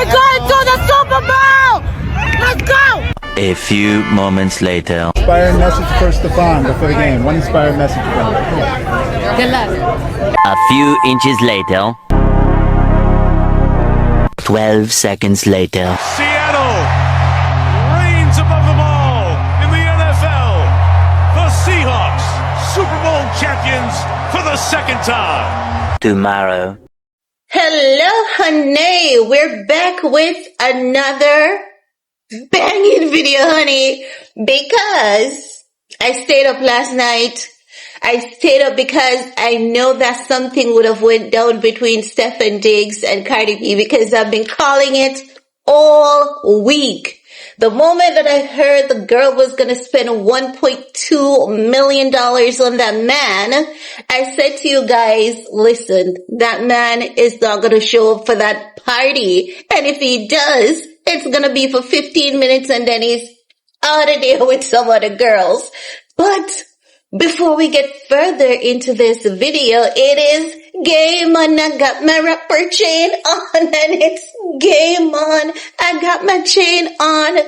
We're going to the Super Bowl! Let's go! A few moments later. Inspiring message for Stefon before the game. One inspiring message for him. Good luck. A few inches later. 12 seconds later. Seattle reigns above them all in the NFL. The Seahawks, Super Bowl champions for the second time. Tomorrow. Hello, Hunnie. We're back with another banging video, honey, because I stayed up last night. I stayed up because I know that something would have went down between Stefon Diggs and Cardi B, because I've been calling it all week. The moment that I heard the girl was going to spend $1.2 million on that man, I said to you guys, listen, that man is not going to show up for that party. And if he does, it's going to be for 15 minutes and then he's out of there with some other girls. But before we get further into this video, it is game on. I got my rapper chain on and it's game on. I got my chain on.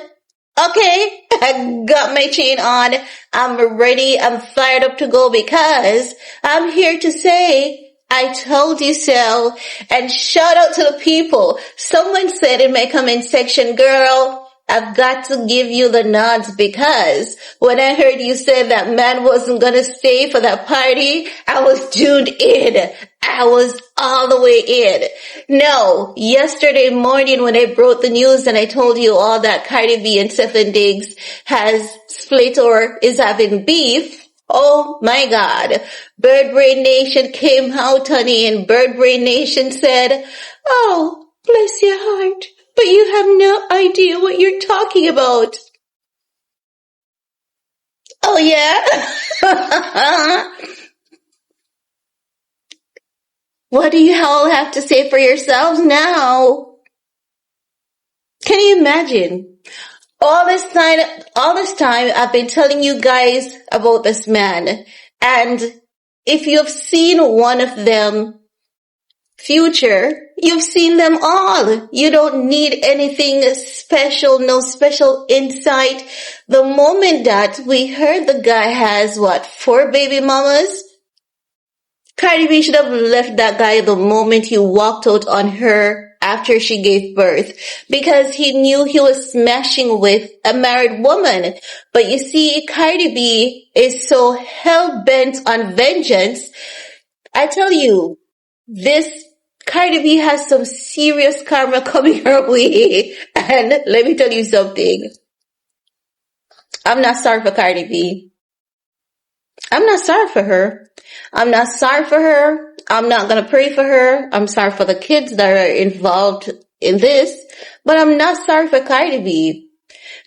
Okay, I got my chain on. I'm ready. I'm fired up to go because I'm here to say I told you so. And shout out to the people. Someone said in my comment section, girl, I've got to give you the nods, because when I heard you say that man wasn't going to stay for that party, I was tuned in. I was all the way in. No, yesterday morning when I broke the news and I told you all that Cardi B and Stefon Diggs has split or is having beef, oh my God. Bird Brain Nation came out, honey, and Bird Brain Nation said, oh, bless your heart, but you have no idea what you're talking about. Oh yeah? What do you all have to say for yourselves now? Can you imagine? All this time I've been telling you guys about this man. And if you've seen one of them, Future, you've seen them all. You don't need anything special, no special insight. The moment that we heard the guy has, 4 baby mamas? Cardi B should have left that guy the moment he walked out on her after she gave birth, because he knew he was smashing with a married woman. But you see, Cardi B is so hell-bent on vengeance. I tell you, this Cardi B has some serious karma coming her way. And let me tell you something. I'm not sorry for Cardi B. I'm not sorry for her. I'm not sorry for her. I'm not going to pray for her. I'm sorry for the kids that are involved in this. But I'm not sorry for Cardi B.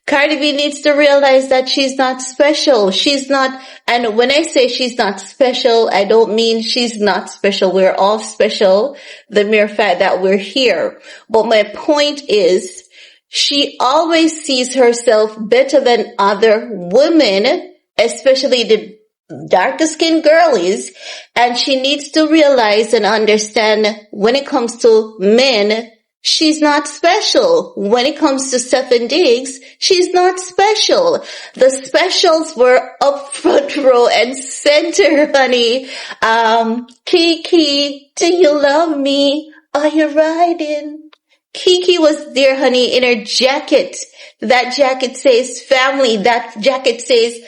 Cardi B needs to realize that she's not special. She's not, and when I say she's not special, I don't mean she's not special. We're all special, the mere fact that we're here. But my point is, she always sees herself better than other women, especially the darker skinned girlies, and she needs to realize and understand when it comes to men, she's not special. When it comes to Stefon Diggs, she's not special. The specials were up front row and center, honey. Kiki, do you love me? Are you riding? Kiki was there, honey, in her jacket. That jacket says family. That jacket says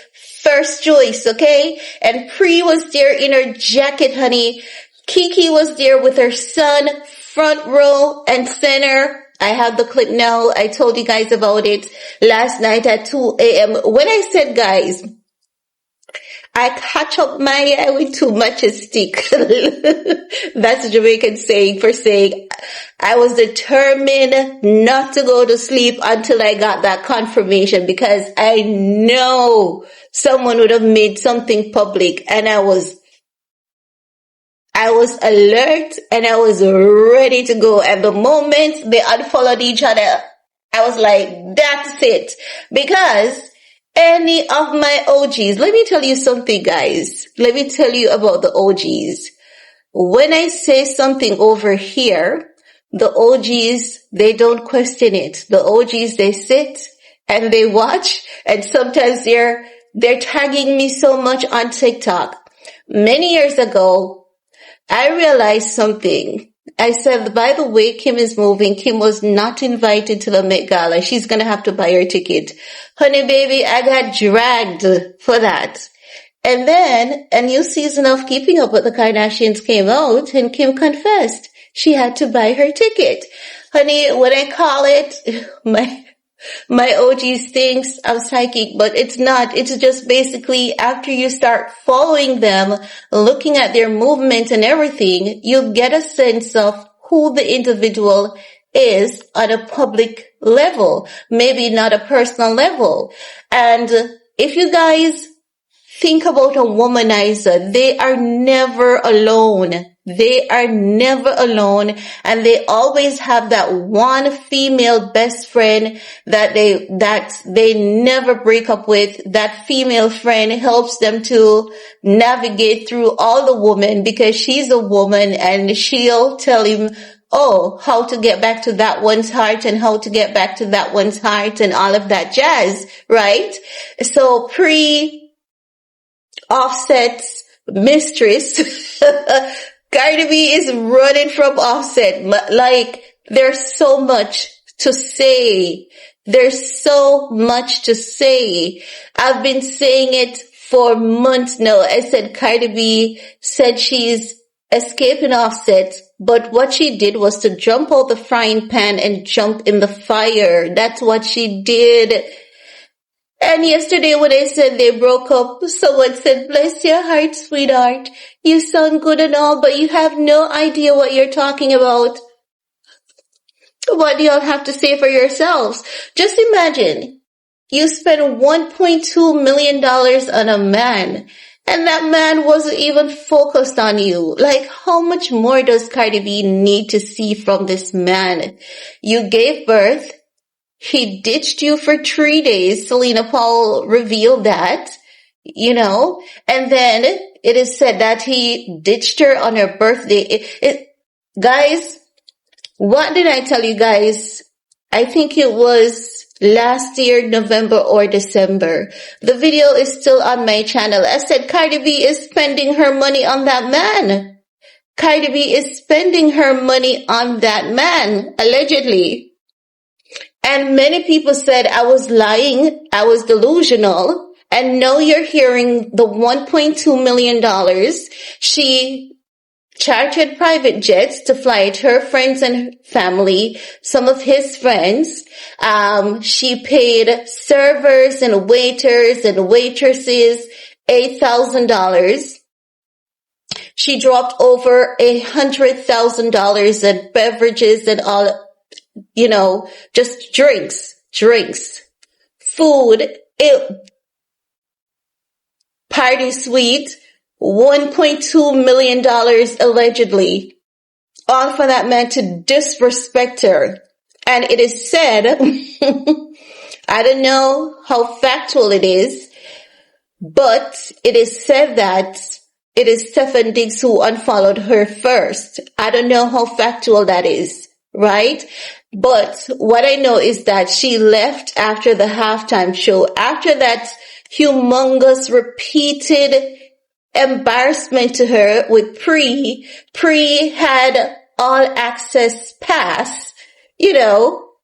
first choice, okay? And Pre was there in her jacket, honey. Kiki was there with her son, front row and center. I have the clip now. I told you guys about it last night at 2 a.m. When I said, guys, I catch up my hair with too much a stick. That's a Jamaican saying for saying I was determined not to go to sleep until I got that confirmation, because I know someone would have made something public, and I was alert and I was ready to go. At the moment they unfollowed each other, I was like, that's it. Because any of my OGs, let me tell you something, guys. Let me tell you about the OGs. When I say something over here, The OGs, they don't question it. The OGs, they sit and they watch, and sometimes they're tagging me so much on TikTok. Many years ago, I realized something. I said, by the way, Kim is moving. Kim was not invited to the Met Gala. She's going to have to buy her ticket. Honey, baby, I got dragged for that. And then a new season of Keeping Up with the Kardashians came out, and Kim confessed she had to buy her ticket. Honey, when I call it, my OGs thinks I'm psychic, but it's not. It's just basically after you start following them, looking at their movements and everything, you get a sense of who the individual is on a public level, maybe not a personal level. And if you guys think about a womanizer, they are never alone. They are never alone, and they always have that one female best friend that they never break up with. That female friend helps them to navigate through all the women, because she's a woman and she'll tell him, oh, how to get back to that one's heart and how to get back to that one's heart and all of that jazz, right? So Offset's mistress, Cardi B is running from Offset. Like, there's so much to say. There's so much to say. I've been saying it for months now. I said Cardi B said she's escaping Offset, but what she did was to jump out the frying pan and jump in the fire. That's what she did. And yesterday when I said they broke up, someone said, bless your heart, sweetheart. You sound good and all, but you have no idea what you're talking about. What do y'all have to say for yourselves? Just imagine, you spent $1.2 million on a man, and that man wasn't even focused on you. Like, how much more does Cardi B need to see from this man? You gave birth. He ditched you for 3 days. Selena Powell revealed that, and then it is said that he ditched her on her birthday. Guys, what did I tell you guys? I think it was last year, November or December. The video is still on my channel. I said Cardi B is spending her money on that man. Cardi B is spending her money on that man, allegedly. And many people said I was lying, I was delusional, and now you're hearing the $1.2 million. She chartered private jets to fly her friends and family, some of his friends. She paid servers and waiters and waitresses $8,000. She dropped over $100,000 in beverages and all, just drinks, food, party suite, $1.2 million allegedly, all for that man to disrespect her. And it is said, I don't know how factual it is, but it is said that it is Stefon Diggs who unfollowed her first. I don't know how factual that is, right? But what I know is that she left after the halftime show. After that humongous repeated embarrassment to her with Pre had all access pass,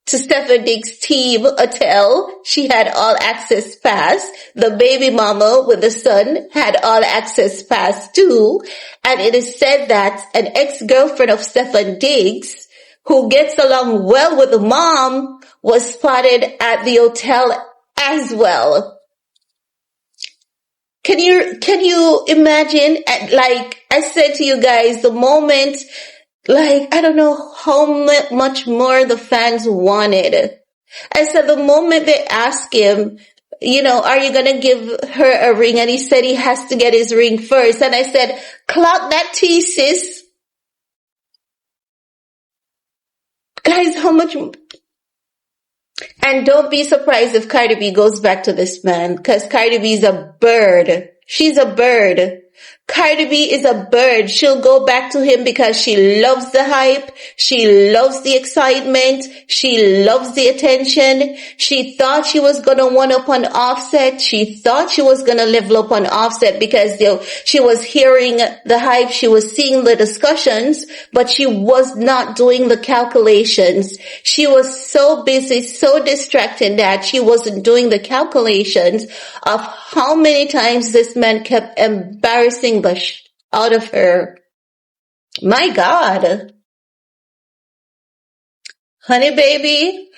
to Stefon Diggs' team hotel. She had all access pass. The baby mama with the son had all access pass too. And it is said that an ex-girlfriend of Stefon Diggs, who gets along well with the mom, was spotted at the hotel as well. Can you imagine? Like I said to you guys, the moment, I don't know how much more the fans wanted. I said the moment they asked him, are you going to give her a ring? And he said he has to get his ring first. And I said, clock that T, sis. Guys, how much? And don't be surprised if Cardi B goes back to this man, because Cardi B is a bird. She's a bird. Cardi B is a bird. She'll go back to him because she loves the hype. She loves the excitement. She loves the attention. She thought she was going to one up on Offset. She thought she was going to level up on Offset because she was hearing the hype. She was seeing the discussions, but she was not doing the calculations. She was so busy, so distracted that she wasn't doing the calculations of how many times this man kept embarrassing the out of her. My God. Honey baby.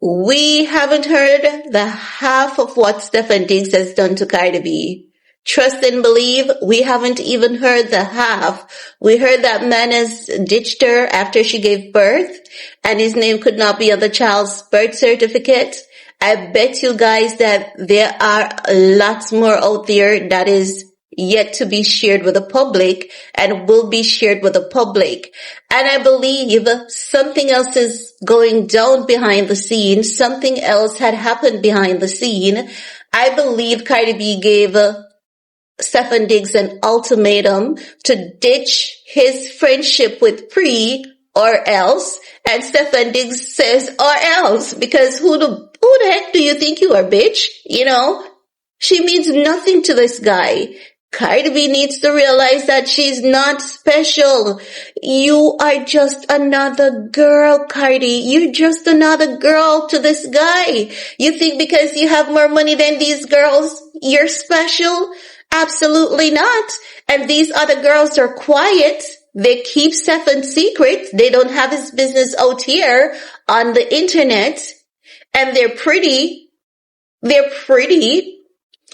We haven't heard the half of what Stefon Diggs has done to Cardi B. Trust and believe, we haven't even heard the half. We heard that man has ditched her after she gave birth, and his name could not be on the child's birth certificate. I bet you guys that there are lots more out there that is yet to be shared with the public and will be shared with the public. And I believe something else is going down behind the scenes. Something else had happened behind the scene. I believe Cardi B gave Stefon Diggs an ultimatum to ditch his friendship with Pre or else. And Stefon Diggs says or else, because who the heck do you think you are, bitch? You know, she means nothing to this guy. Cardi B needs to realize that she's not special. You are just another girl, Cardi. You're just another girl to this guy. You think because you have more money than these girls, you're special? Absolutely not. And these other girls are quiet. They keep Stefon's secret. They don't have his business out here on the internet. And they're pretty. They're pretty.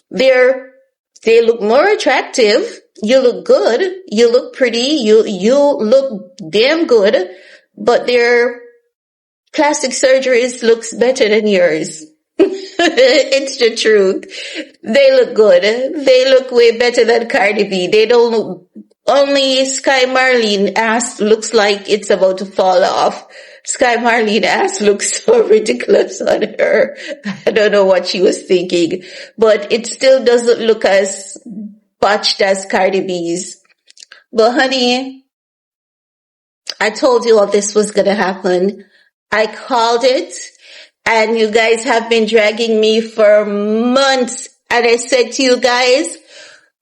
They look more attractive. You look good. You look pretty. You look damn good. But their plastic surgeries looks better than yours. It's the truth. They look good. They look way better than Cardi B. They don't look, only Sky Marlene ass looks like it's about to fall off. Sky Marlene ass looks so ridiculous on her. I don't know what she was thinking, but it still doesn't look as botched as Cardi B's. But honey, I told you all this was gonna happen. I called it, and you guys have been dragging me for months. And I said to you guys,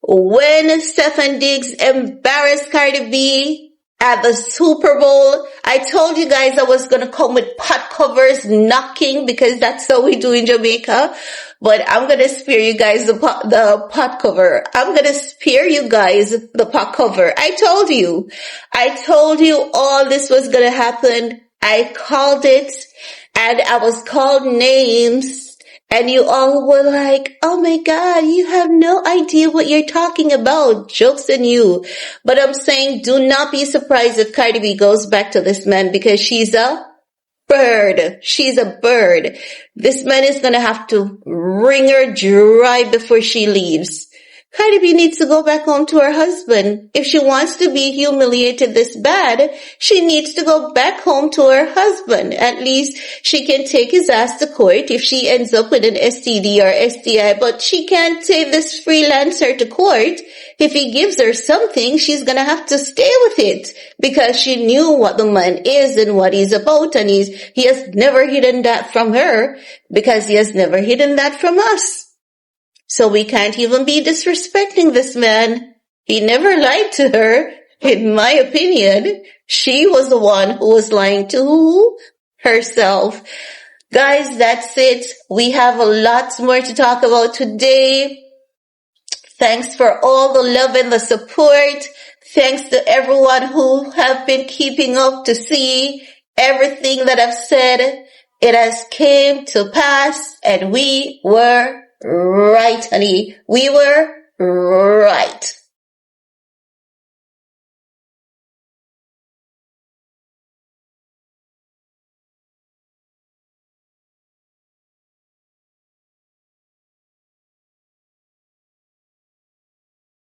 when Stefon Diggs embarrassed Cardi B at the Super Bowl, I told you guys I was going to come with pot covers knocking because that's how we do in Jamaica. But I'm going to spare you guys the pot cover. I'm going to spare you guys the pot cover. I told you all this was going to happen. I called it, and I was called names. And you all were like, oh my God, you have no idea what you're talking about. Joke's on you. But I'm saying do not be surprised if Cardi B goes back to this man because she's a bird. She's a bird. This man is going to have to wring her dry before she leaves. Cardi B needs to go back home to her husband. If she wants to be humiliated this bad, she needs to go back home to her husband. At least she can take his ass to court if she ends up with an STD or STI, but she can't take this freelancer to court. If he gives her something, she's gonna have to stay with it because she knew what the man is and what he's about, and he has never hidden that from her because he has never hidden that from us. So we can't even be disrespecting this man. He never lied to her. In my opinion, she was the one who was lying to herself. Guys, that's it. We have a lot more to talk about today. Thanks for all the love and the support. Thanks to everyone who have been keeping up to see everything that I've said. It has came to pass, and we were right, honey. We were right.